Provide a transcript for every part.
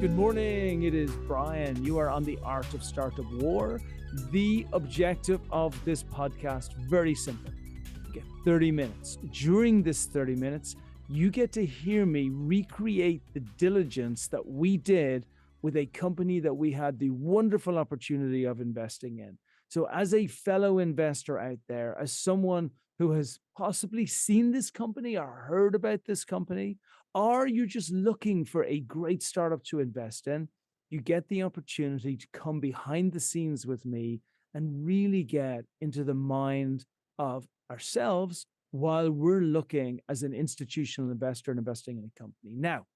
Good morning. It is Brian. You are on the Art of Startup War. The objective of this podcast, very simple. You get 30 minutes. During this 30 minutes, you get to hear me recreate the diligence that we did with a company that we had the wonderful opportunity of investing in. So as a fellow investor out there, as someone who has possibly seen this company or heard about this company, or you're just looking for a great startup to invest in, you get the opportunity to come behind the scenes with me and really get into the mind of ourselves while we're looking as an institutional investor and investing in a company. Now,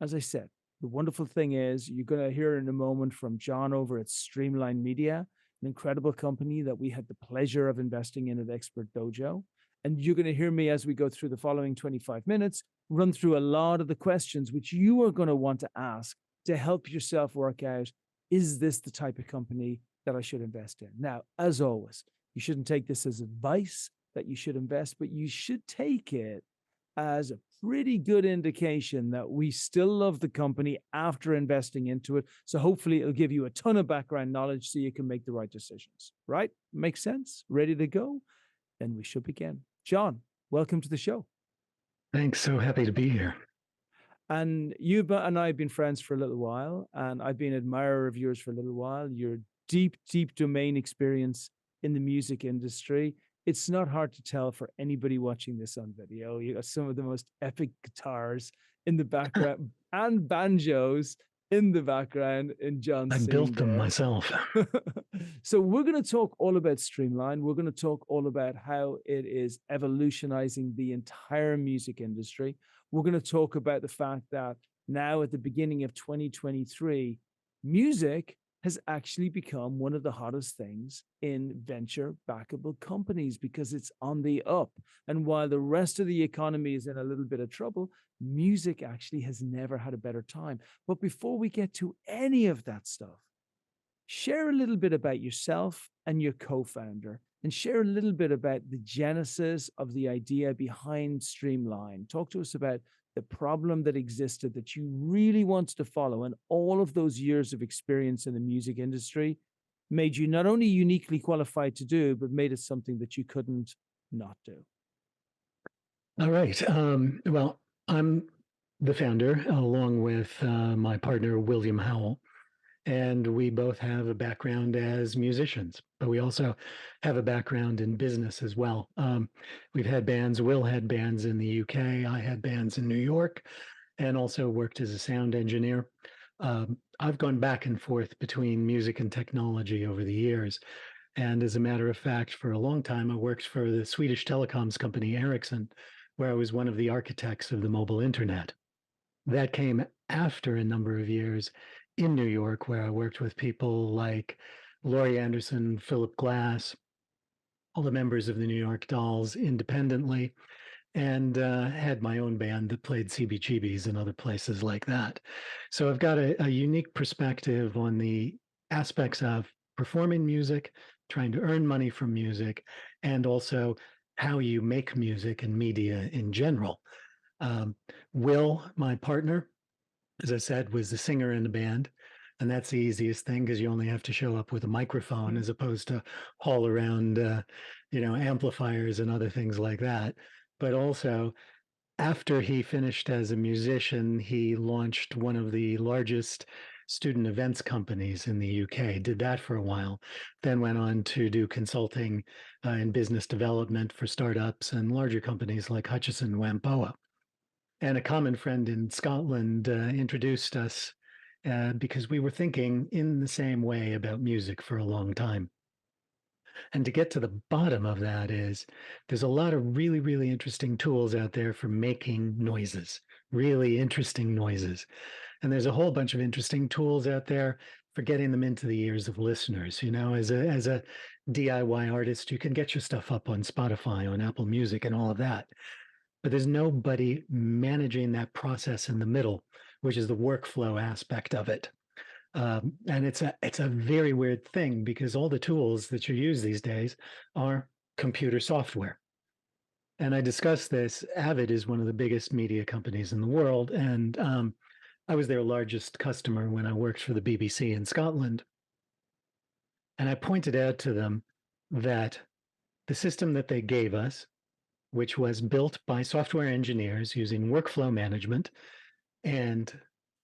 as I said, the wonderful thing is you're going to hear in a moment from John over at Streamline Media, an incredible company that we had the pleasure of investing in at Expert Dojo. And you're going to hear me as we go through the following 25 minutes, run through a lot of the questions which you are going to want to ask to help yourself work out, is this the type of company that I should invest in? Now, as always, you shouldn't take this as advice that you should invest, but you should take it as a pretty good indication that we still love the company after investing into it. So hopefully it'll give you a ton of background knowledge so you can make the right decisions, right? Makes sense? Ready to go? Then we should begin. John, welcome to the show. Thanks. So happy to be here. And you and I have been friends for a little while, and I've been an admirer of yours for a little while. Your deep, deep domain experience in the music industry. It's not hard to tell for anybody watching this on video. You got some of the most epic guitars in the background and banjos in the background in John's I built them myself. So we're going to talk all about Streamline. We're going to talk all about how it is evolutionizing the entire music industry. We're going to talk about the fact that now at the beginning of 2023, music has actually become one of the hottest things in venture backable companies because it's on the up. And while the rest of the economy is in a little bit of trouble, music actually has never had a better time. But before we get to any of that stuff, share a little bit about yourself and your co-founder, and share a little bit about the genesis of the idea behind Streamline. Talk to us about the problem that existed that you really wanted to follow, and all of those years of experience in the music industry made you not only uniquely qualified to do, but made it something that you couldn't not do. All right. Well, I'm the founder along with my partner, William Howell. And we both have a background as musicians, but we also have a background in business as well. We've had bands. Will had bands in the UK. I had bands in New York, and also worked as a sound engineer. I've gone back and forth between music and technology over the years. And as a matter of fact, for a long time, I worked for the Swedish telecoms company Ericsson, where I was one of the architects of the mobile internet. That came after a number of years in New York, where I worked with people like Laurie Anderson, Philip Glass, all the members of the New York Dolls independently, and had my own band that played CBGBs and other places like that. So I've got a unique perspective on the aspects of performing music, trying to earn money from music, and also how you make music and media in general. Will, my partner, as I said, was the singer in the band. And that's the easiest thing because you only have to show up with a microphone as opposed to haul around, amplifiers and other things like that. But also, after he finished as a musician, he launched one of the largest student events companies in the UK, did that for a while, then went on to do consulting and business development for startups and larger companies like Hutchison Whampoa. And a common friend in Scotland introduced us because we were thinking in the same way about music for a long time. And to get to the bottom of that is there's a lot of really, really interesting tools out there for making noises, really interesting noises. And there's a whole bunch of interesting tools out there for getting them into the ears of listeners. You know, as a DIY artist, you can get your stuff up on Spotify, on Apple Music and all of that. But there's nobody managing that process in the middle, which is the workflow aspect of it. And it's a very weird thing because all the tools that you use these days are computer software. And I discussed this. Avid is one of the biggest media companies in the world, and I was their largest customer when I worked for the BBC in Scotland. And I pointed out to them that the system that they gave us, which was built by software engineers using workflow management and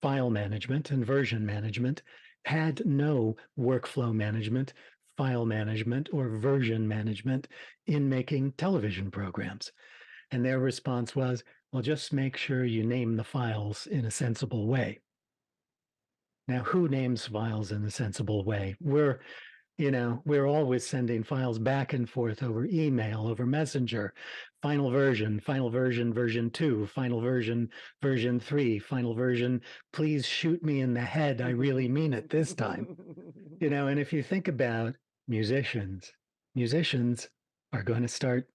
file management and version management, had no workflow management, file management, or version management in making television programs. And their response was, well, just make sure you name the files in a sensible way. Now, who names files in a sensible way? We're always sending files back and forth over email, over Messenger, final version, version 2, final version, version 3, final version, please shoot me in the head. I really mean it this time. And if you think about musicians are going to start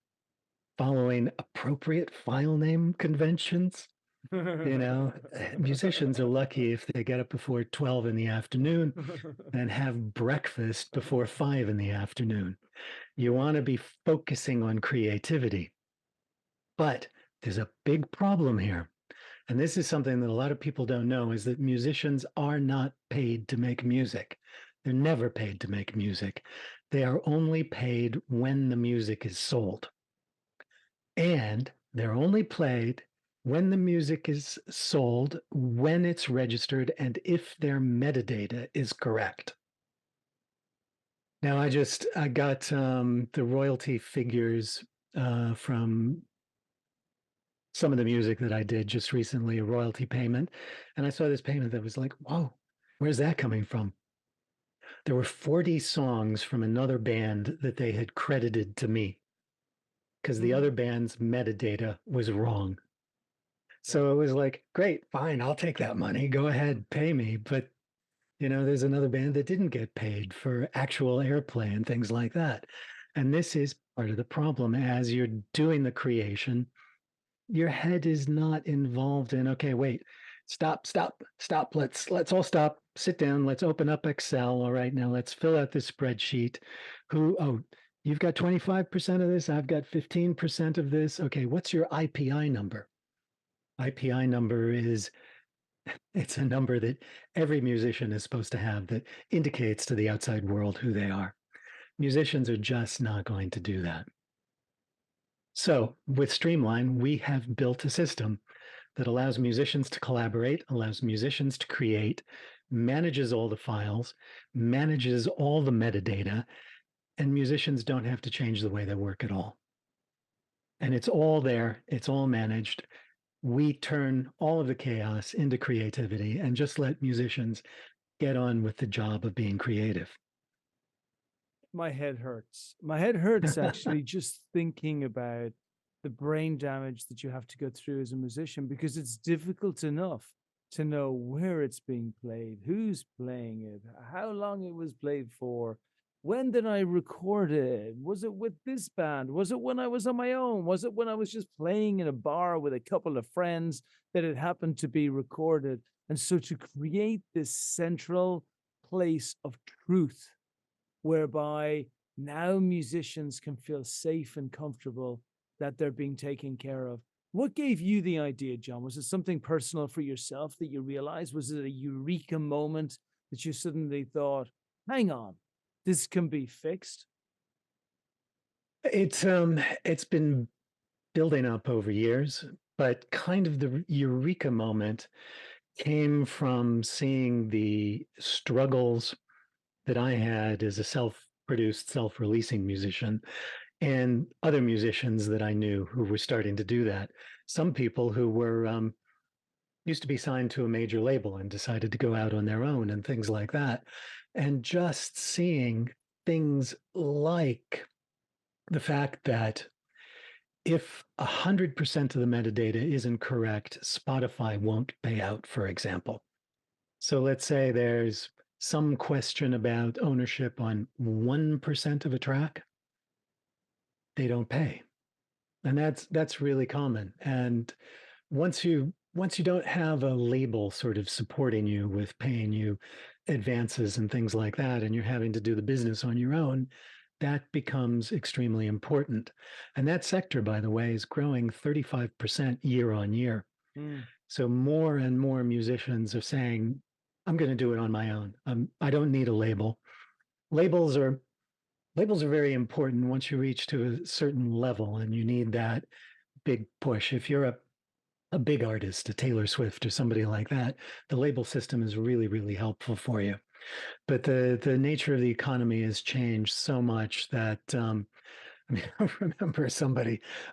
following appropriate file name conventions. Musicians are lucky if they get up before 12 in the afternoon and have breakfast before 5 in the afternoon. You want to be focusing on creativity. But there's a big problem here. And this is something that a lot of people don't know, is that musicians are not paid to make music. They're never paid to make music. They are only paid when the music is sold. And they're only played when the music is sold, when it's registered, and if their metadata is correct. Now, I got the royalty figures from some of the music that I did just recently, a royalty payment. And I saw this payment that was like, whoa, where's that coming from? There were 40 songs from another band that they had credited to me because the other band's metadata was wrong. So it was like, great, fine, I'll take that money. Go ahead, pay me. But, there's another band that didn't get paid for actual airplay and things like that. And this is part of the problem. As you're doing the creation, your head is not involved in, okay, wait, stop. Let's all stop, sit down. Let's open up Excel. All right, now let's fill out this spreadsheet. You've got 25% of this. I've got 15% of this. Okay, what's your IPI number? IPI number it's a number that every musician is supposed to have that indicates to the outside world who they are. Musicians are just not going to do that. So with Streamline, we have built a system that allows musicians to collaborate, allows musicians to create, manages all the files, manages all the metadata, and musicians don't have to change the way they work at all. And it's all there, it's all managed. We turn all of the chaos into creativity and just let musicians get on with the job of being creative. My head hurts. My head hurts actually just thinking about the brain damage that you have to go through as a musician, because it's difficult enough to know where it's being played, who's playing it, how long it was played for, when did I record it? Was it with this band? Was it when I was on my own? Was it when I was just playing in a bar with a couple of friends that it happened to be recorded? And so to create this central place of truth, whereby now musicians can feel safe and comfortable that they're being taken care of. What gave you the idea, John? Was it something personal for yourself that you realized? Was it a eureka moment that you suddenly thought, hang on, this can be fixed? It's been building up over years, but kind of the eureka moment came from seeing the struggles that I had as a self-produced, self-releasing musician, and other musicians that I knew who were starting to do that. Some people who were used to be signed to a major label and decided to go out on their own and things like that. And just seeing things like the fact that if 100% of the metadata isn't correct, Spotify won't pay out, for example. So let's say there's some question about ownership on 1% of a track, they don't pay. And that's really common. And once you don't have a label sort of supporting you with paying you advances and things like that, and you're having to do the business on your own, that becomes extremely important. And that sector, by the way, is growing 35% year on year. So more and more musicians are saying, I'm going to do it on my own. I don't need a label. Labels are labels are very important once you reach to a certain level and you need that big push. If you're a big artist, a Taylor Swift or somebody like that, the label system is really, really helpful for you. But the nature of the economy has changed so much that I mean, I remember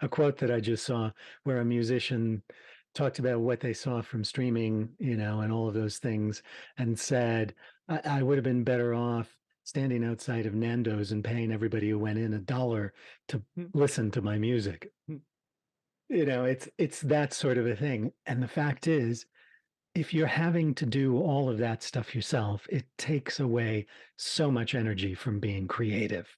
a quote that I just saw where a musician talked about what they saw from streaming, and all of those things, and said, I would have been better off standing outside of Nando's and paying everybody who went in $1 to Hmm. listen to my music. Hmm. It's that sort of a thing. And the fact is, if you're having to do all of that stuff yourself, it takes away so much energy from being creative.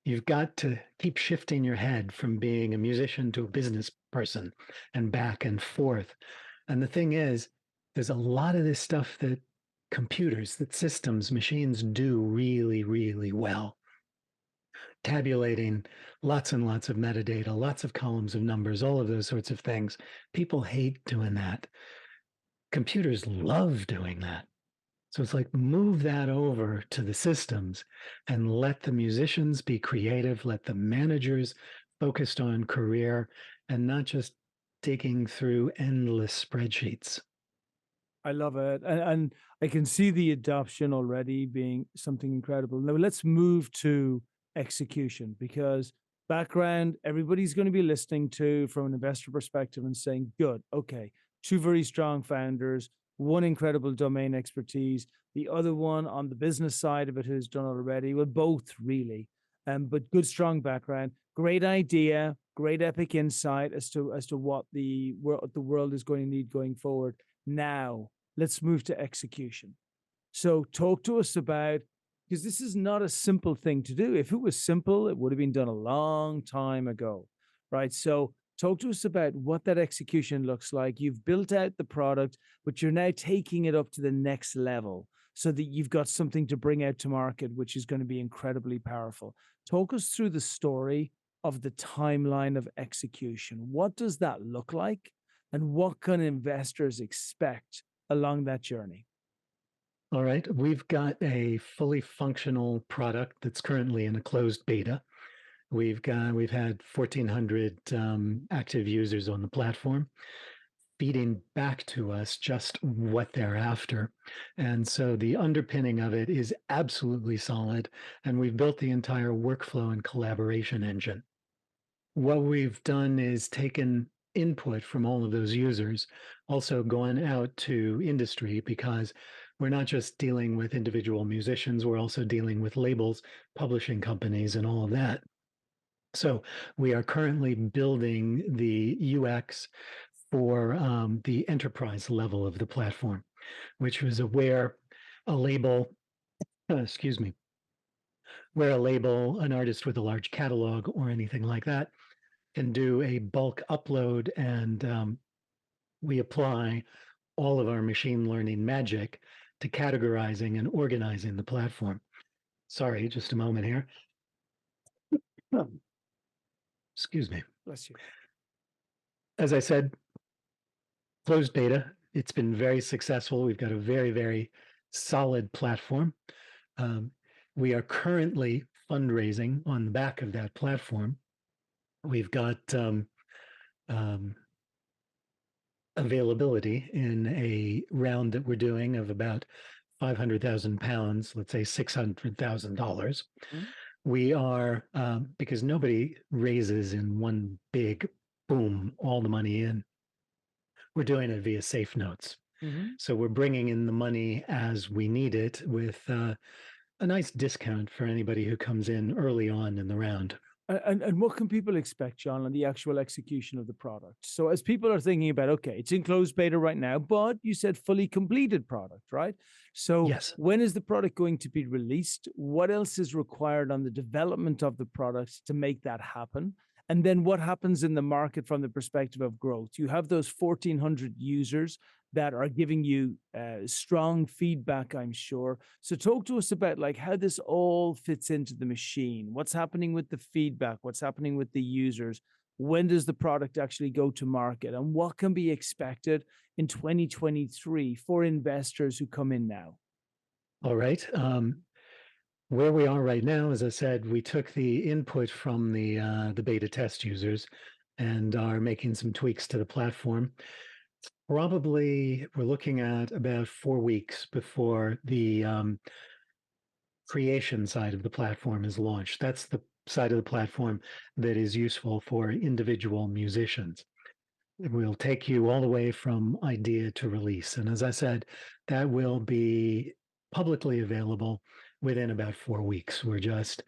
You've got to keep shifting your head from being a musician to a business person and back and forth. And the thing is, there's a lot of this stuff that computers, that systems, machines do really, really well. Tabulating lots and lots of metadata, lots of columns of numbers, all of those sorts of things. People hate doing that. Computers love doing that. So it's like move that over to the systems and let the musicians be creative, let the managers focused on career and not just digging through endless spreadsheets. I love it. And I can see the adoption already being something incredible. Now let's move to execution, because background, everybody's going to be listening to from an investor perspective and saying, good, okay, two very strong founders, one incredible domain expertise, the other one on the business side of it who's done it already. Well, both really. But good, strong background, great idea, great epic insight as to what the world is going to need going forward. Now, let's move to execution. So talk to us about, because this is not a simple thing to do. If it was simple, it would have been done a long time ago, right? So talk to us about what that execution looks like. You've built out the product, but you're now taking it up to the next level so that you've got something to bring out to market, which is going to be incredibly powerful. Talk us through the story of the timeline of execution. What does that look like? And what can investors expect along that journey? All right. We've got a fully functional product that's currently in a closed beta. We've had 1,400 active users on the platform, feeding back to us just what they're after. And so the underpinning of it is absolutely solid. And we've built the entire workflow and collaboration engine. What we've done is taken input from all of those users, also gone out to industry, because we're not just dealing with individual musicians, we're also dealing with labels, publishing companies, and all of that. So we are currently building the UX for the enterprise level of the platform, which was where a label, excuse me, where a label, an artist with a large catalog or anything like that, can do a bulk upload, and we apply all of our machine learning magic to categorizing and organizing the platform. Sorry, just a moment here. Excuse me. Bless you. As I said, closed beta. It's been very successful. We've got a very, very solid platform. We are currently fundraising on the back of that platform. We've got availability in a round that we're doing of about 500,000 pounds, let's say $600,000. Mm-hmm. We are, because nobody raises in one big boom, all the money in. We're doing it via safe notes. Mm-hmm. So we're bringing in the money as we need it, with a nice discount for anybody who comes in early on in the round. And what can people expect, John, on the actual execution of the product? So as people are thinking about, okay, it's in closed beta right now, but you said fully completed product, right? So Yes. when is the product going to be released? What else is required on the development of the product to make that happen? And then what happens in the market from the perspective of growth? You have those 1,400 users that are giving you strong feedback, I'm sure. So talk to us about like how this all fits into the machine. What's happening with the feedback? What's happening with the users? when does the product actually go to market, and what can be expected in 2023 for investors who come in now? All right. Where we are right now, as I said, we took the input from the beta test users and are making some tweaks to the platform. Probably we're looking at about 4 weeks before the creation side of the platform is launched. That's the side of the platform that is useful for individual musicians. It will take you all the way from idea to release. And as I said, that will be publicly available within about 4 weeks. We're just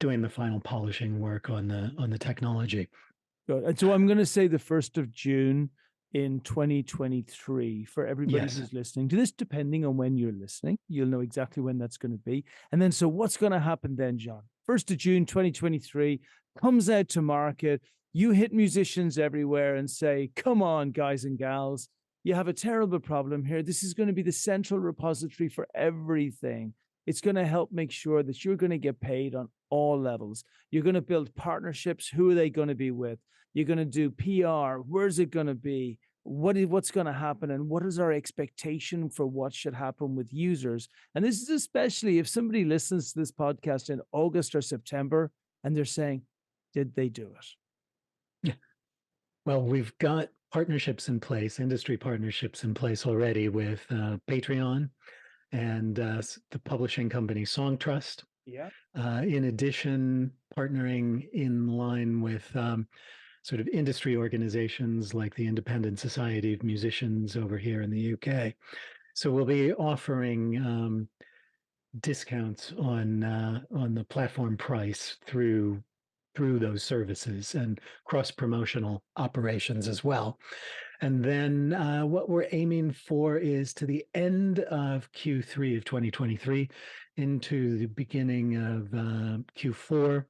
doing the final polishing work on the technology. Good. And so I'm going to say the 1st of June in 2023 for everybody Yes. who's listening to this, depending on when you're listening, you'll know exactly when that's going to be. And then, so what's going to happen then, John? 1st of June, 2023 comes out to market. You hit musicians everywhere and say, come on, guys and gals, you have a terrible problem here. This is going to be the central repository for everything. It's going to help make sure that you're going to get paid on all levels. You're going to build partnerships. Who are they going to be with? You're going to do PR. Where's it going to be? What's going to happen? And what is our expectation for what should happen with users? And this is especially if somebody listens to this podcast in August or September and they're saying, did they do it? Yeah. Well, we've got partnerships in place, industry partnerships in place already with Patreon and the publishing company Song Trust. Yeah. In addition, partnering in line with sort of industry organizations like the Independent Society of Musicians over here in the UK. So we'll be offering discounts on the platform price through those services and cross promotional operations as well. And then what we're aiming for is to the end of Q3 of 2023 into the beginning of Q4,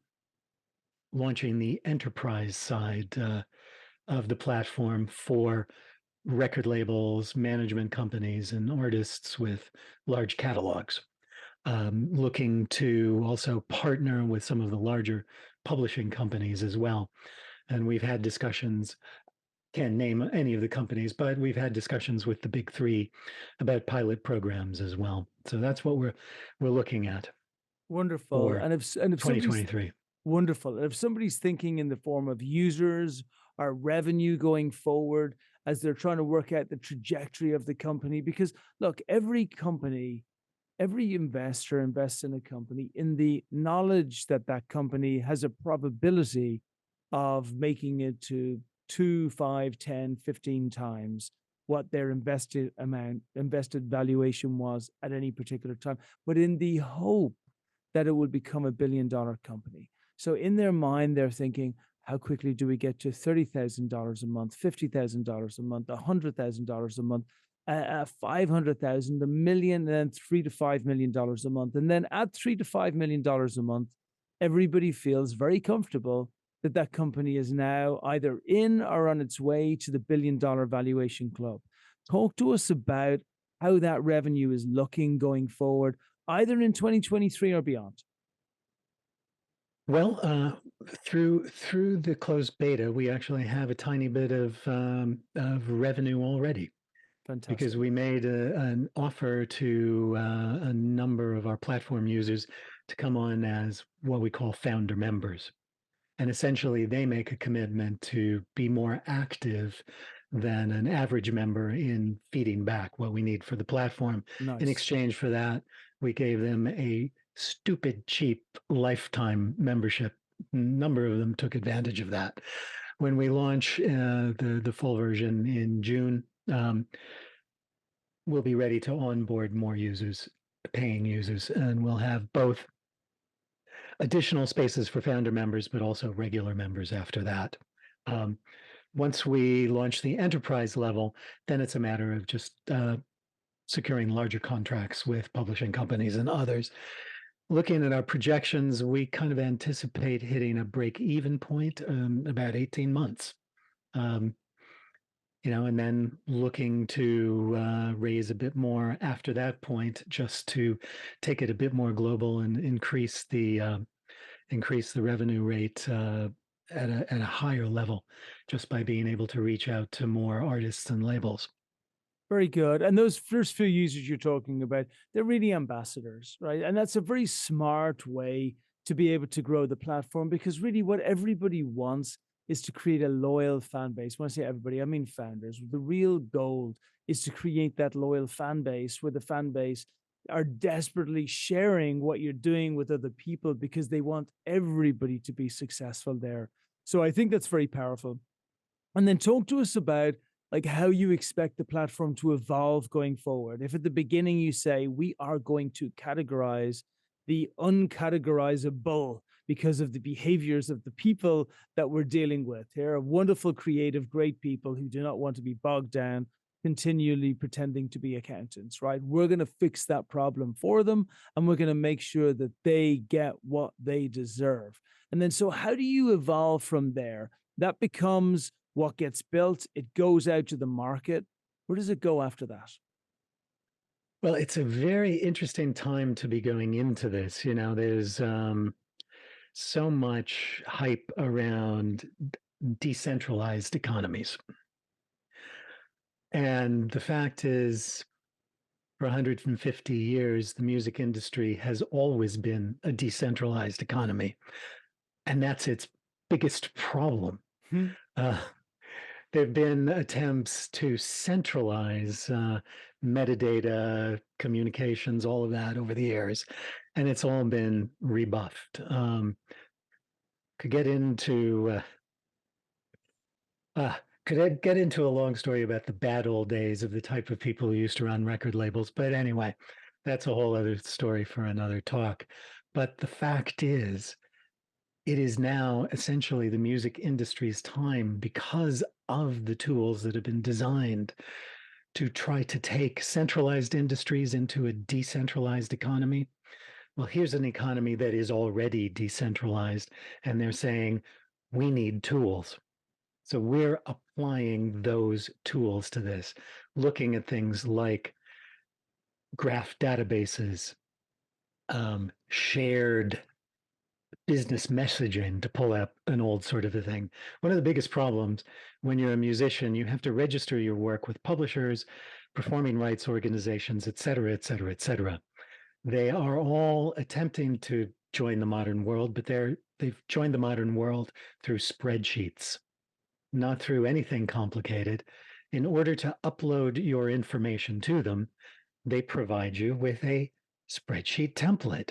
launching the enterprise side of the platform for record labels, management companies, and artists with large catalogs. Looking to also partner with some of the larger publishing companies as well. And we've had discussions, can't name any of the companies, but we've had discussions with the big three about pilot programs as well. So that's what we're looking at. Wonderful. And if 2023. Wonderful. And if somebody's thinking in the form of users or revenue going forward as they're trying to work out the trajectory of the company, because look, every company, every investor invests in a company in the knowledge that that company has a probability of making it to 2, 5, 10, 15 times what their invested valuation was at any particular time, but in the hope that it would become $1 billion company. So in their mind, they're thinking, how quickly do we get to $30,000 a month, $50,000 a month, $100,000 a month, 500,000, $1 million, and then $3 to $5 million a month. And then at $3 to $5 million a month, everybody feels very comfortable that that company is now either in or on its way to the $1 billion valuation club. Talk to us about how that revenue is looking going forward, either in 2023 or beyond. Well, through the closed beta, we actually have a tiny bit of revenue already. Fantastic. Because we made an offer to a number of our platform users to come on as what we call founder members. And essentially, they make a commitment to be more active than an average member in feeding back what we need for the platform. Nice. In exchange for that, we gave them a stupid cheap lifetime membership. A number of them took advantage of that. When we launch the full version in June, we'll be ready to onboard more users, paying users, and we'll have both additional spaces for founder members, but also regular members after that. Once we launch the enterprise level, then it's a matter of just securing larger contracts with publishing companies and others. Looking at our projections, we kind of anticipate hitting a break-even point about 18 months. And then looking to raise a bit more after that point, just to take it a bit more global and increase the revenue rate at a higher level just by being able to reach out to more artists and labels. Very good. And those first few users you're talking about, they're really ambassadors, right? And that's a very smart way to be able to grow the platform, because really what everybody wants is to create a loyal fan base. When I say everybody, I mean founders. The real goal is to create that loyal fan base where the fan base are desperately sharing what you're doing with other people because they want everybody to be successful there. So I think that's very powerful. And then talk to us about like how you expect the platform to evolve going forward. If at the beginning you say we are going to categorize the uncategorizable because of the behaviors of the people that we're dealing with. Here are wonderful, creative, great people who do not want to be bogged down continually pretending to be accountants, right? We're going to fix that problem for them, and we're going to make sure that they get what they deserve. And then, so how do you evolve from there? That becomes what gets built. It goes out to the market. Where does it go after that? Well, it's a very interesting time to be going into this. There's so much hype around decentralized economies. And the fact is, for 150 years, the music industry has always been a decentralized economy. And that's its biggest problem. Hmm. There have been attempts to centralize metadata, communications, all of that over the years, and it's all been rebuffed. Could get into could I get into a long story about the bad old days of the type of people who used to run record labels, but anyway, that's a whole other story for another talk. But the fact is, it is now essentially the music industry's time, because of the tools that have been designed to try to take centralized industries into a decentralized economy. Well, here's an economy that is already decentralized, and they're saying we need tools. So we're applying those tools to this, looking at things like graph databases, shared business messaging, to pull up an old sort of a thing. One of the biggest problems when you're a musician, you have to register your work with publishers, performing rights organizations, et cetera, et cetera, et cetera. They are all attempting to join the modern world, but they've joined the modern world through spreadsheets, not through anything complicated. In order to upload your information to them, they provide you with a spreadsheet template.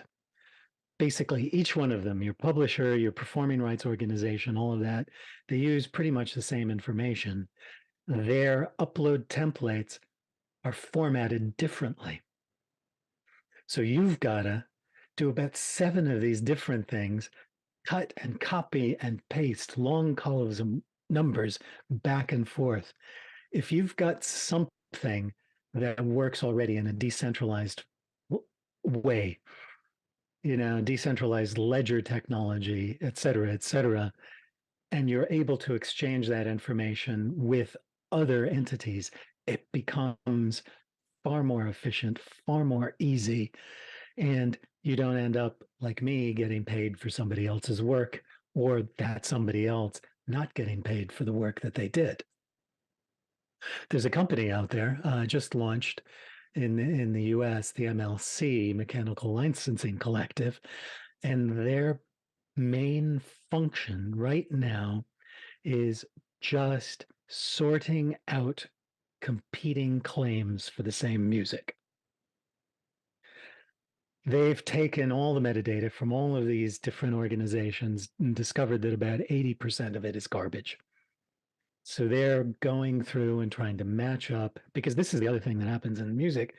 Basically, each one of them, your publisher, your performing rights organization, all of that, they use pretty much the same information. Their upload templates are formatted differently. So you've got to do about 7 of these different things, cut and copy and paste long columns of numbers back and forth. If you've got something that works already in a decentralized way, decentralized ledger technology, et cetera, and you're able to exchange that information with other entities, it becomes far more efficient, far more easy, and you don't end up like me getting paid for somebody else's work, or that somebody else not getting paid for the work that they did. There's a company out there just launched in the US, the MLC, Mechanical Licensing Collective, and their main function right now is just sorting out competing claims for the same music. They've taken all the metadata from all of these different organizations and discovered that about 80% of it is garbage. So they're going through and trying to match up, because this is the other thing that happens in music.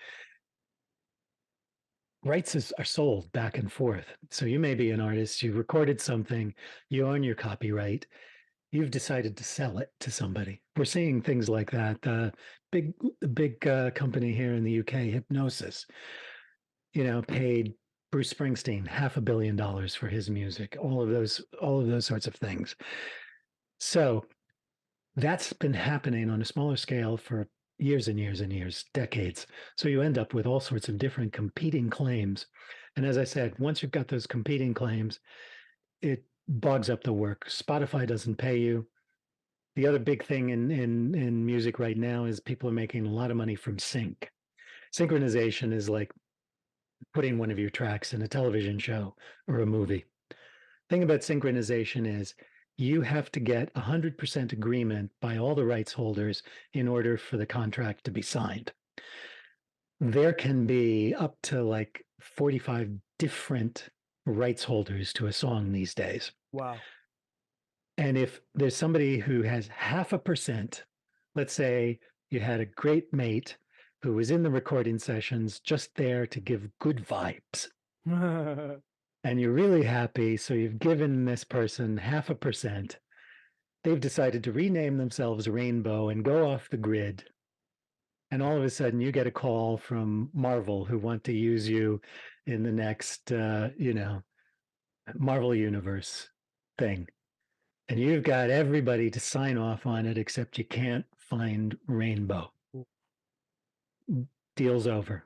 Rights are sold back and forth. So you may be an artist, you recorded something, you own your copyright, you've decided to sell it to somebody. We're seeing things like that. Big company here in the UK, Hypnosis, paid Bruce Springsteen $500 million for his music. All of those sorts of things. So that's been happening on a smaller scale for years and years and years, decades. So you end up with all sorts of different competing claims. And as I said, once you've got those competing claims, it bogs up the work. Spotify doesn't pay you. The other big thing in music right now is people are making a lot of money from sync. Synchronization is like putting one of your tracks in a television show or a movie. Thing about synchronization is you have to get 100% agreement by all the rights holders in order for the contract to be signed. There can be up to like 45 different rights holders to a song these days. Wow. And if there's somebody who has 0.5%, let's say you had a great mate who was in the recording sessions just there to give good vibes, and you're really happy, so you've given this person 0.5%. They've decided to rename themselves Rainbow and go off the grid. And all of a sudden you get a call from Marvel who want to use you in the next, Marvel Universe thing. And you've got everybody to sign off on it, except you can't find Rainbow. Deal's over.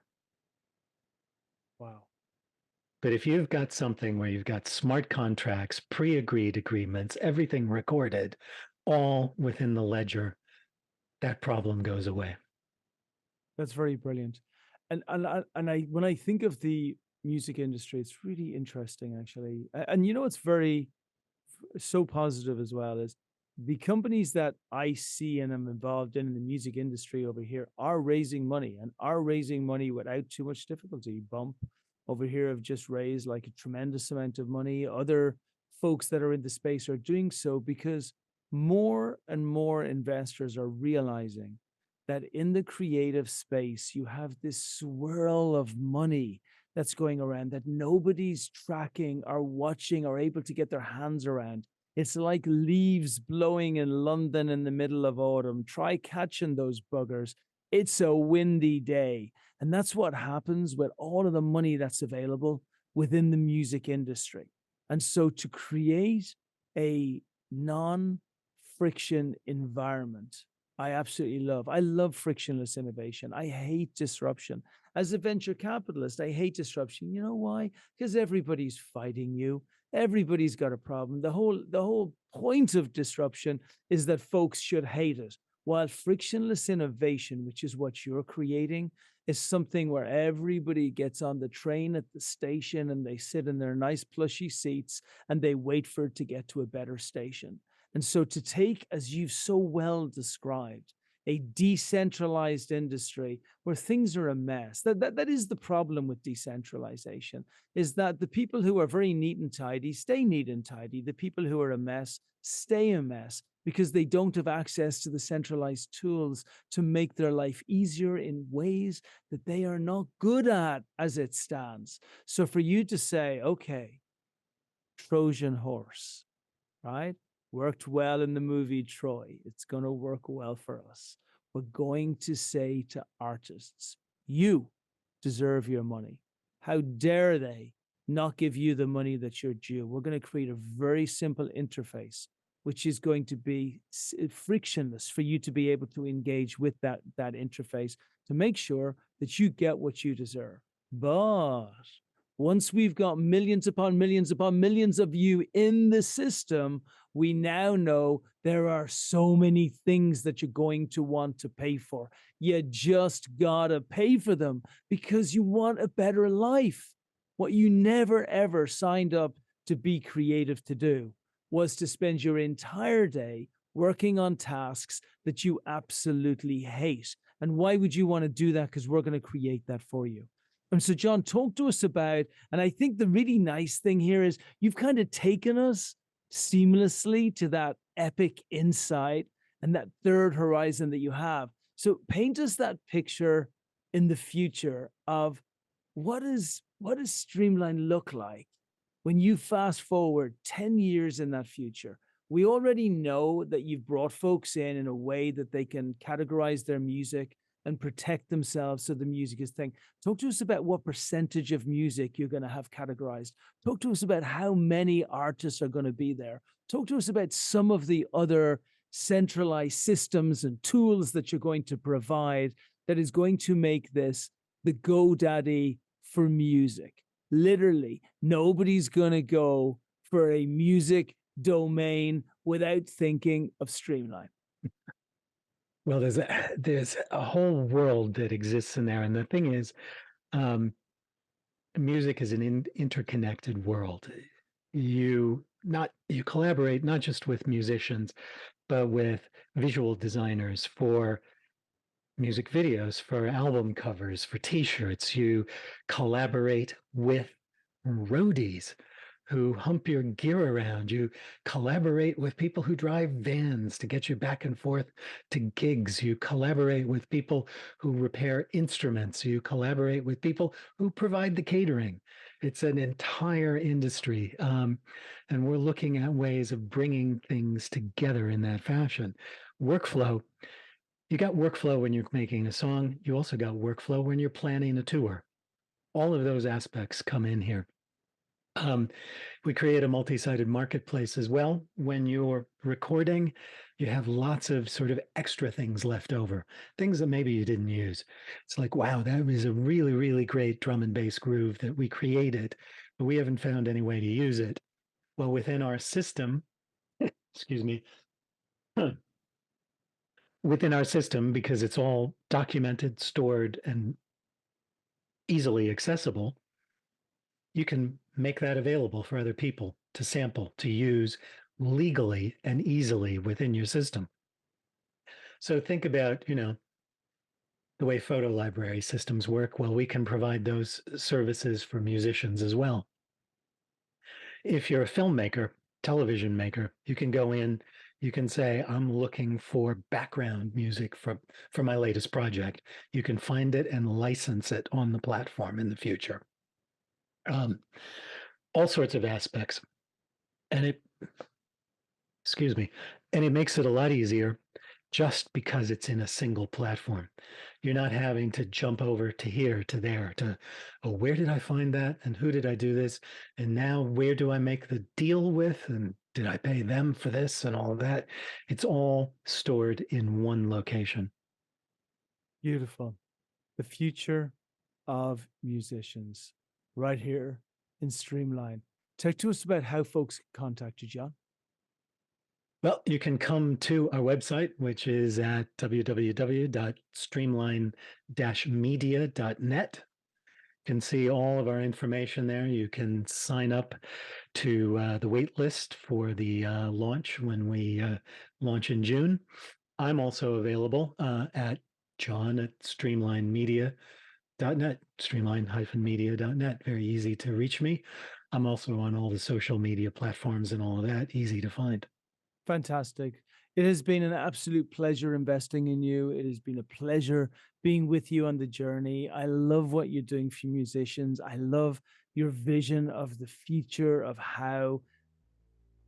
Wow. But if you've got something where you've got smart contracts, pre-agreed agreements, everything recorded, all within the ledger, that problem goes away. That's very brilliant. And I when I think of the music industry, it's really interesting actually. And you know what's very so positive as well is the companies that I see and am involved in the music industry over here are raising money and are raising money without too much difficulty. Bump over here have just raised like a tremendous amount of money. Other folks that are in the space are doing so because more and more investors are realizing that in the creative space, you have this swirl of money that's going around that nobody's tracking or watching or able to get their hands around. It's like leaves blowing in London in the middle of autumn. Try catching those buggers. It's a windy day. And that's what happens with all of the money that's available within the music industry. And so to create a non-friction environment, I absolutely love. I love frictionless innovation. I hate disruption. As a venture capitalist, I hate disruption. You know why? Because everybody's fighting you. Everybody's got a problem. The whole point of disruption is that folks should hate it. While frictionless innovation, which is what you're creating, is something where everybody gets on the train at the station and they sit in their nice plushy seats and they wait for it to get to a better station. And so to take, as you've so well described, a decentralized industry where things are a mess. That is the problem with decentralization, is that the people who are very neat and tidy stay neat and tidy. The people who are a mess stay a mess because they don't have access to the centralized tools to make their life easier in ways that they are not good at as it stands. So for you to say, okay, Trojan horse, right? Worked well in the movie Troy. It's going to work well for us. We're going to say to artists, you deserve your money. How dare they not give you the money that you're due? We're going to create a very simple interface, which is going to be frictionless for you to be able to engage with that interface to make sure that you get what you deserve. But once we've got millions upon millions upon millions of you in the system, we now know there are so many things that you're going to want to pay for. You just gotta pay for them because you want a better life. What you never, ever signed up to be creative to do was to spend your entire day working on tasks that you absolutely hate. And why would you want to do that? Because we're going to create that for you. And so, John, talk to us about, and I think the really nice thing here is you've kind of taken us seamlessly to that epic insight and that third horizon that you have. So paint us that picture in the future of what does Streamline look like when you fast forward 10 years in that future. We already know that you've brought folks in a way that they can categorize their music and protect themselves so the music is thing. Talk to us about what percentage of music you're going to have categorized. Talk to us about how many artists are going to be there. Talk to us about some of the other centralized systems and tools that you're going to provide that is going to make this the GoDaddy for music. Literally, nobody's going to go for a music domain without thinking of Streamline? Well, there's a whole world that exists in there, and the thing is, um, music is an interconnected world. You collaborate not just with musicians, but with visual designers for music videos, for album covers, for t-shirts. You collaborate with roadies who hump your gear around. You collaborate with people who drive vans to get you back and forth to gigs. You collaborate with people who repair instruments. You collaborate with people who provide the catering. It's an entire industry. And we're looking at ways of bringing things together in that fashion. Workflow. You got workflow when you're making a song. You also got workflow when you're planning a tour. All of those aspects come in here. We create a multi-sided marketplace as well. When you're recording, you have lots of sort of extra things left over, things that maybe you didn't use. It's like, wow, that was a really, really great drum and bass groove that we created, but we haven't found any way to use it. Well, within our system, excuse me, within our system, because it's all documented, stored, and easily accessible, you can make that available for other people to sample, to use legally and easily within your system. So think about, the way photo library systems work. Well, we can provide those services for musicians as well. If you're a filmmaker, television maker, you can go in, you can say, I'm looking for background music for my latest project. You can find it and license it on the platform in the future. All sorts of aspects. And it makes it a lot easier just because it's in a single platform. You're not having to jump over to here, to there, to, oh, where did I find that? And who did I do this? And now where do I make the deal with? And did I pay them for this and all of that? It's all stored in one location. Beautiful. The future of musicians right here in Streamline. Talk to us about how folks can contact you, John. Well, you can come to our website, which is at www.streamline-media.net. You can see all of our information there. You can sign up to the wait list for the launch when we launch in June. I'm also available at john@streamlinemedia.net, streamline-media.net. Very easy to reach me. I'm also on all the social media platforms and all of that, easy to find. Fantastic. It has been an absolute pleasure investing in you. It has been a pleasure being with you on the journey. I love what you're doing for musicians. I love your vision of the future of how,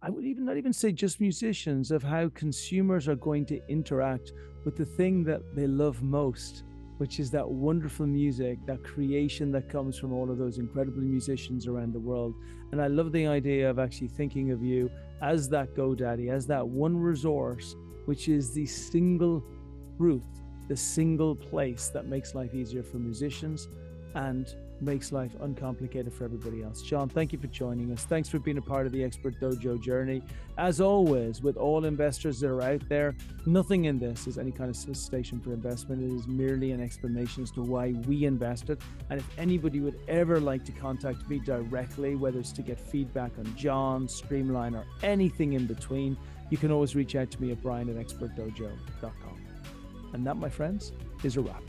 I would not even say just musicians, of how consumers are going to interact with the thing that they love most, which is that wonderful music, that creation that comes from all of those incredible musicians around the world. And I love the idea of actually thinking of you as that GoDaddy, as that one resource, which is the single truth, the single place that makes life easier for musicians and makes life uncomplicated for everybody else. John, thank you for joining us. Thanks for being a part of the Expert Dojo journey. As always, with all investors that are out there, nothing in this is any kind of solicitation for investment. It is merely an explanation as to why we invested. And if anybody would ever like to contact me directly, whether it's to get feedback on John, Streamline, or anything in between, you can always reach out to me at brian@expertdojo.com. And that, my friends, is a wrap.